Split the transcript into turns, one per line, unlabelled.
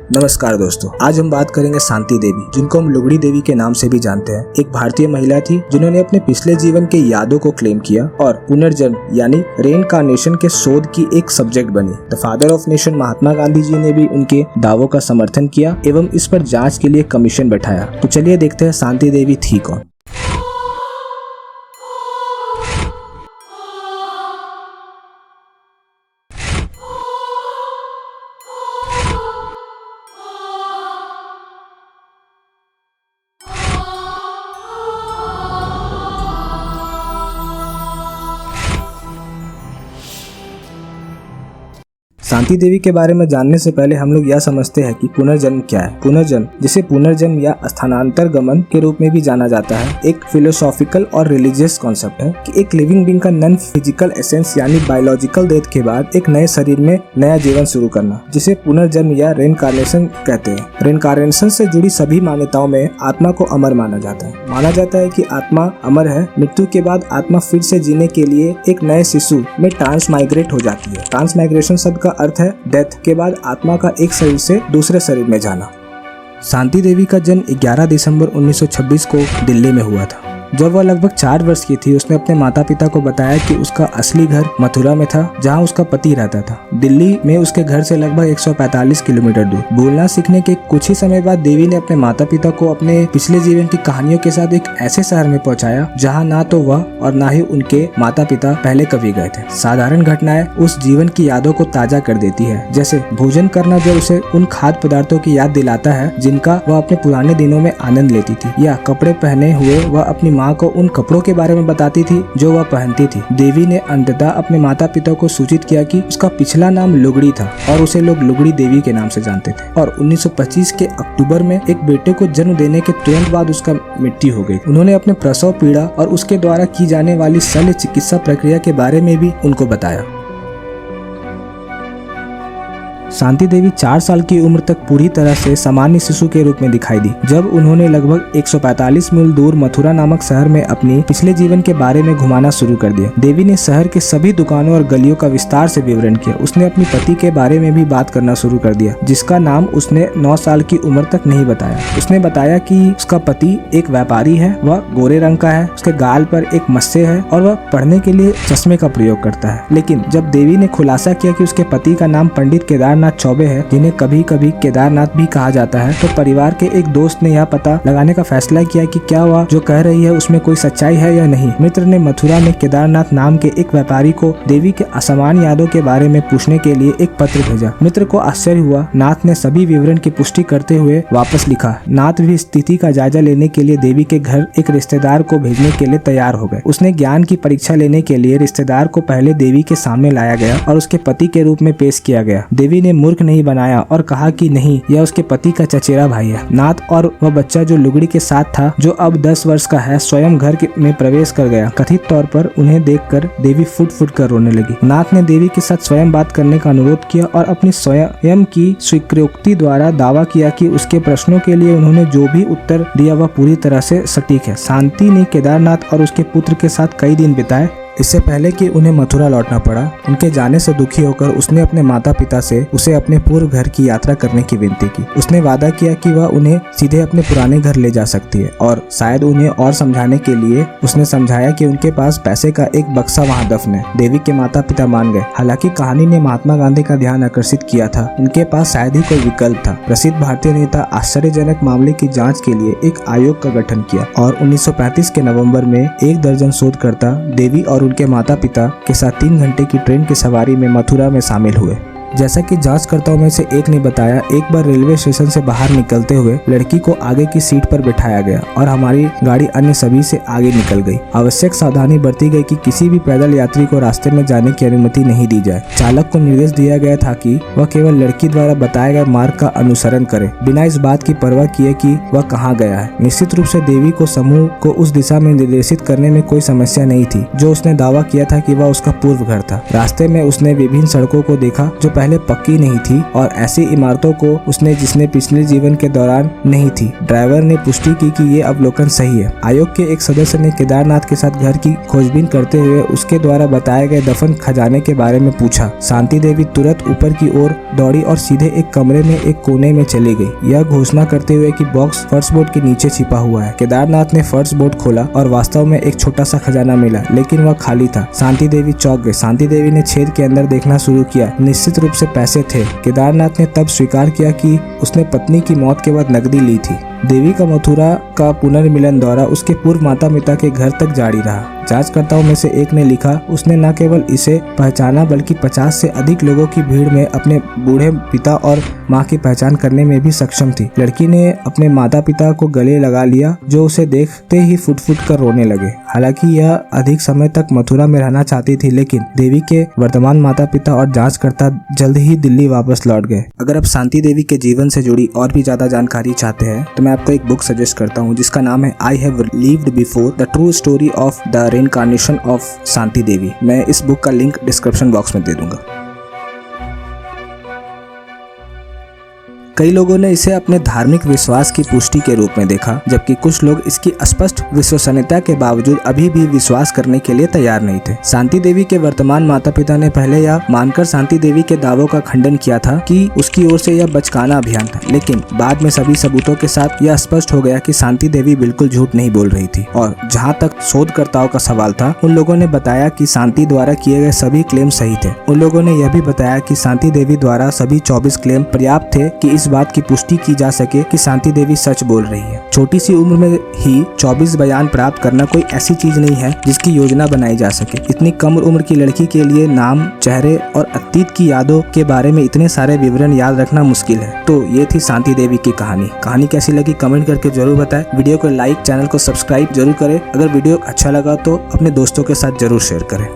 नमस्कार दोस्तों, आज हम बात करेंगे शांति देवी, जिनको हम लुगड़ी देवी के नाम से भी जानते हैं। एक भारतीय महिला थी जिन्होंने अपने पिछले जीवन के यादों को क्लेम किया और पुनर्जन्म यानी रेनकार्नेशन के शोध की एक सब्जेक्ट बनी। The father of nation Mahatma Gandhi ji ने भी उनके दावों का समर्थन किया एवं इस पर जाँच के लिए कमीशन बैठाया। तो चलिए देखते हैं शांति देवी थी कौन। शांति देवी के बारे में जानने से पहले हम लोग यह समझते हैं कि पुनर्जन्म क्या है। पुनर्जन्म, जिसे पुनर्जन्म या स्थानांतर गमन के रूप में भी जाना जाता है, एक फिलोसॉफिकल और रिलीजियस कॉन्सेप्ट है कि एक लिविंग बीइंग का नॉन फिजिकल एसेंस यानी बायोलॉजिकल डेथ के बाद एक नए शरीर में नया जीवन शुरू करना, जिसे पुनर्जन्म या रेनकार्नेशन कहते हैं। रेनकार्नेशन से जुड़ी सभी मान्यताओं में आत्मा को अमर माना जाता है। माना जाता है कि आत्मा अमर है। मृत्यु के बाद आत्मा फिर से जीने के लिए एक नए शिशु में ट्रांसमाइग्रेट हो जाती है। ट्रांसमाइग्रेशन शब्द का अर्थ है डेथ के बाद आत्मा का एक शरीर से दूसरे शरीर में जाना। शांति देवी का जन्म 11 दिसंबर 1926 को दिल्ली में हुआ था। जब वह लगभग 4 वर्ष की थी, उसने अपने माता पिता को बताया कि उसका असली घर मथुरा में था, जहां उसका पति रहता था। दिल्ली में उसके घर से लगभग 145 किलोमीटर दूर। बोलना सीखने के कुछ ही समय बाद देवी ने अपने माता पिता को अपने पिछले जीवन की कहानियों के साथ एक ऐसे शहर में पहुंचाया जहां ना तो वह और ना ही उनके माता पिता पहले कभी गए थे। साधारण घटनाएं उस जीवन की यादों को ताजा कर देती है, जैसे भोजन करना जो उसे उन खाद्य पदार्थों की याद दिलाता है जिनका वह अपने पुराने दिनों में आनंद लेती थी, या कपड़े पहने हुए वह अपनी माँ को उन कपड़ों के बारे में बताती थी जो वह पहनती थी। देवी ने अंततः अपने माता पिता को सूचित किया कि उसका पिछला नाम लुगड़ी था और उसे लोग लुगड़ी देवी के नाम से जानते थे। और 1925 के अक्टूबर में एक बेटे को जन्म देने के तुरंत बाद उसका मृत्यु हो गई। उन्होंने अपने प्रसव पीड़ा और उसके द्वारा की जाने वाली शल्य चिकित्सा प्रक्रिया के बारे में भी उनको बताया। शांति देवी 4 साल की उम्र तक पूरी तरह से सामान्य शिशु के रूप में दिखाई दी। जब उन्होंने लगभग 145 मील दूर मथुरा नामक शहर में अपनी पिछले जीवन के बारे में घुमाना शुरू कर दिया। देवी ने शहर के सभी दुकानों और गलियों का विस्तार से विवरण किया। उसने अपने पति के बारे में भी बात करना शुरू कर दिया, जिसका नाम उसने 9 साल की उम्र तक नहीं बताया। उसने बताया कि उसका पति एक व्यापारी है, वह गोरे रंग का है, उसके गाल पर एक मस्से है और वह पढ़ने के लिए चश्मे का प्रयोग करता है। लेकिन जब देवी ने खुलासा किया कि उसके पति का नाम पंडित केदारनाथ चौबे है, जिन्हें कभी कभी केदारनाथ भी कहा जाता है, तो परिवार के एक दोस्त ने यह पता लगाने का फैसला किया कि क्या वह जो कह रही है उसमें कोई सच्चाई है या नहीं। मित्र ने मथुरा में केदारनाथ नाम के एक व्यापारी को देवी के असामान्य यादों के बारे में पूछने के लिए एक पत्र भेजा। मित्र को आश्चर्य हुआ। नाथ ने सभी विवरण की पुष्टि करते हुए वापस लिखा। नाथ भी स्थिति का जायजा लेने के लिए देवी के घर एक रिश्तेदार को भेजने के लिए तैयार हो गए। उसने ज्ञान की परीक्षा लेने के लिए रिश्तेदार को पहले देवी के सामने लाया गया और उसके पति के रूप में पेश किया गया। देवी ने मूर्ख नहीं बनाया और कहा कि नहीं, यह उसके पति का चचेरा भाई है। नाथ और वह बच्चा जो लुगड़ी के साथ था, जो अब 10 वर्ष का है, स्वयं घर में प्रवेश कर गया। कथित तौर पर उन्हें देखकर देवी फुट फुट कर रोने लगी। नाथ ने देवी के साथ स्वयं बात करने का अनुरोध किया और अपनी स्वयं की स्वीकृति द्वारा दावा किया कि उसके प्रश्नों के लिए उन्होंने जो भी उत्तर दिया वह पूरी तरह से सटीक है। शांति ने केदारनाथ और उसके पुत्र के साथ कई दिन बिताए। इससे पहले कि उन्हें मथुरा लौटना पड़ा, उनके जाने से दुखी होकर उसने अपने माता पिता से उसे अपने पूर्व घर की यात्रा करने की विनती की। उसने वादा किया कि वह उन्हें सीधे अपने पुराने घर ले जा सकती है और शायद उन्हें और समझाने के लिए उसने समझाया कि उनके पास पैसे का एक बक्सा वहाँ दफन है। देवी के माता पिता मान गए। हालांकि कहानी ने महात्मा गांधी का ध्यान आकर्षित किया था। उनके पास शायद ही कोई विकल्प था। प्रसिद्ध भारतीय नेता आश्चर्यजनक मामले की जाँच के लिए एक आयोग का गठन किया और 1935 के नवम्बर में 1 दर्जन शोधकर्ता देवी और उनके माता पिता के साथ 3 घंटे की ट्रेन की सवारी में मथुरा में शामिल हुए। जैसा कि जांचकर्ताओं में से एक ने बताया, एक बार रेलवे स्टेशन से बाहर निकलते हुए लड़की को आगे की सीट पर बिठाया गया और हमारी गाड़ी अन्य सभी से आगे निकल गई। आवश्यक सावधानी बरती गई कि किसी भी पैदल यात्री को रास्ते में जाने की अनुमति नहीं दी जाए। चालक को निर्देश दिया गया था कि वह केवल लड़की द्वारा बताए गए मार्ग का अनुसरण करे, बिना इस बात की परवाह किए कि वह कहाँ गया है। निश्चित रूप से देवी को समूह को उस दिशा में निर्देशित करने में कोई समस्या नहीं थी जो उसने दावा किया था कि वह उसका पूर्व घर था। रास्ते में उसने विभिन्न सड़कों को देखा जो पहले पक्की नहीं थी और ऐसी इमारतों को उसने जिसने पिछले जीवन के दौरान नहीं थी। ड्राइवर ने पुष्टि की कि ये अवलोकन सही है। आयोग के एक सदस्य ने केदारनाथ के साथ घर की खोजबीन करते हुए उसके द्वारा बताए गए दफन खजाने के बारे में पूछा। शांति देवी तुरंत ऊपर की ओर दौड़ी और सीधे एक कमरे में एक कोने में चली गई, यह घोषणा करते हुए कि बॉक्स फर्श बोर्ड के नीचे छिपा हुआ है। केदारनाथ ने फर्श बोर्ड खोला और वास्तव में एक छोटा सा खजाना मिला, लेकिन वह खाली था। शांति देवी चौंक गई। शांति देवी ने छेद के अंदर देखना शुरू किया। निश्चित रूप से पैसे थे। केदारनाथ ने तब स्वीकार किया कि उसने पत्नी की मौत के बाद नकदी ली थी। देवी का मथुरा का पुनर्मिलन दौरा उसके पूर्व माता पिता के घर तक जारी रहा। जांचकर्ताओं में से एक ने लिखा, उसने न केवल इसे पहचाना बल्कि 50 से अधिक लोगों की भीड़ में अपने बूढ़े पिता और मां की पहचान करने में भी सक्षम थी। लड़की ने अपने माता पिता को गले लगा लिया, जो उसे देखते ही फुट फुट कर रोने लगे। हालांकि यह अधिक समय तक मथुरा में रहना चाहती थी, लेकिन देवी के वर्तमान माता पिता और जांचकर्ता जल्द ही दिल्ली वापस लौट गए। अगर आप शांति देवी के जीवन से जुड़ी और भी ज्यादा जानकारी चाहते हैं तो मैं आपको एक बुक सजेस्ट करता हूँ जिसका नाम है I have lived before the true story of the reincarnation of Shanti Devi. मैं इस बुक का लिंक डिस्क्रिप्शन बॉक्स में दे दूंगा। कई लोगों ने इसे अपने धार्मिक विश्वास की पुष्टि के रूप में देखा, जबकि कुछ लोग इसकी स्पष्ट विश्वसनीयता के बावजूद अभी भी विश्वास करने के लिए तैयार नहीं थे। शांति देवी के वर्तमान माता पिता ने पहले यह मानकर शांति देवी के दावों का खंडन किया था कि उसकी ओर से यह बचकाना अभियान था, लेकिन बाद में सभी सबूतों के साथ यह स्पष्ट हो गया कि शांति देवी बिल्कुल झूठ नहीं बोल रही थी। और जहाँ तक शोधकर्ताओं का सवाल था, उन लोगों ने बताया कि शांति द्वारा किए गए सभी क्लेम सही थे। उन लोगों ने यह भी बताया कि शांति देवी द्वारा सभी 24 क्लेम पर्याप्त थे कि इस बात की पुष्टि की जा सके कि शांति देवी सच बोल रही है। छोटी सी उम्र में ही 24 बयान प्राप्त करना कोई ऐसी चीज नहीं है जिसकी योजना बनाई जा सके। इतनी कम उम्र की लड़की के लिए नाम, चेहरे और अतीत की यादों के बारे में इतने सारे विवरण याद रखना मुश्किल है। तो ये थी शांति देवी की कहानी कैसी लगी कमेंट करके जरूर बताएं। वीडियो को लाइक, चैनल को सब्सक्राइब जरूर करें। अगर वीडियो अच्छा लगा तो अपने दोस्तों के साथ जरूर शेयर करें।